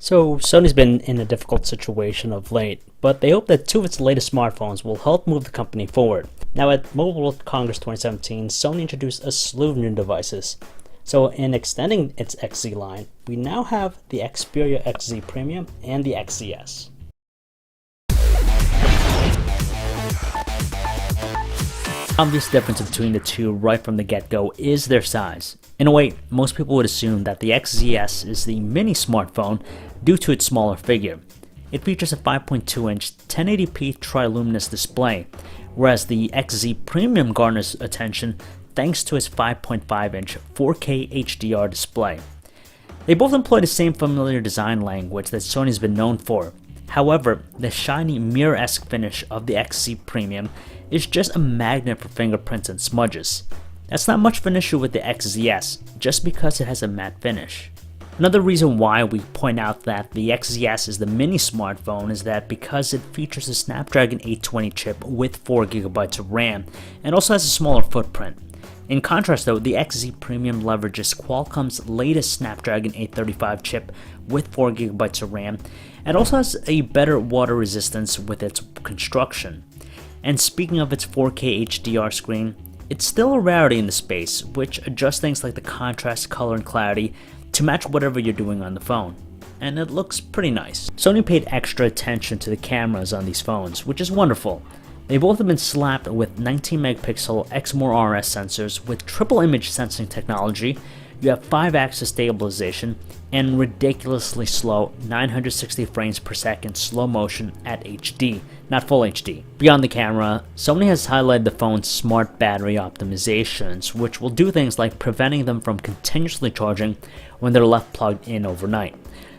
So Sony's been in a difficult situation of late, but they hope that two of its latest smartphones will help move the company forward. Now at Mobile World Congress 2017, Sony introduced a slew of new devices. So in extending its XZ line, we now have the Xperia XZ Premium and the XZS. Obvious difference between the two right from the get-go is their size. In a way, most people would assume that the XZS is the mini smartphone due to its smaller figure. It features a 5.2-inch 1080p triluminous display, whereas the XZ Premium garners attention thanks to its 5.5-inch 4K HDR display. They both employ the same familiar design language that Sony's been known for. However, the shiny mirror-esque finish of the XZ Premium is just a magnet for fingerprints and smudges. That's not much of an issue with the XZS, just because it has a matte finish. Another reason why we point out that the XZS is the mini smartphone is that because it features a Snapdragon 820 chip with 4GB of RAM and also has a smaller footprint. In contrast though, the XZ Premium leverages Qualcomm's latest Snapdragon 835 chip with 4GB of RAM and also has a better water resistance with its construction. And speaking of its 4K HDR screen, it's still a rarity in the space, which adjusts things like the contrast, color, and clarity to match whatever you're doing on the phone. And it looks pretty nice. Sony paid extra attention to the cameras on these phones, which is wonderful. They both have been slapped with 19-megapixel XMOR RS sensors with triple image sensing technology. You have 5-axis stabilization and ridiculously slow 960 frames per second slow motion at HD, not full HD. Beyond the camera, Sony has highlighted the phone's smart battery optimizations, which will do things like preventing them from continuously charging when they're left plugged in overnight.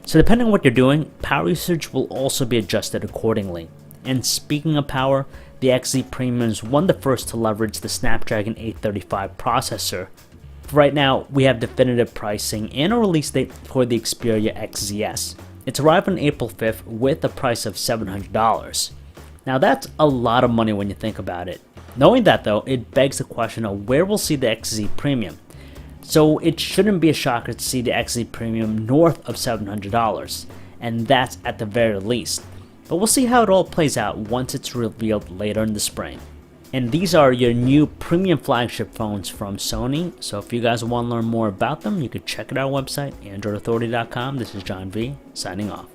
So depending on what you're doing, power usage will also be adjusted accordingly. And speaking of power, the XZ Premium is one of the first to leverage the Snapdragon 835 processor. Right now, we have definitive pricing and a release date for the Xperia XZS. It's arriving on April 5th with a price of $700. Now that's a lot of money when you think about it. Knowing that though, it begs the question of where we'll see the XZ Premium. So it shouldn't be a shocker to see the XZ Premium north of $700, and that's at the very least. But we'll see how it all plays out once it's revealed later in the spring. And these are your new premium flagship phones from Sony. So if you guys want to learn more about them, you can check out our website, AndroidAuthority.com. This is John V, signing off.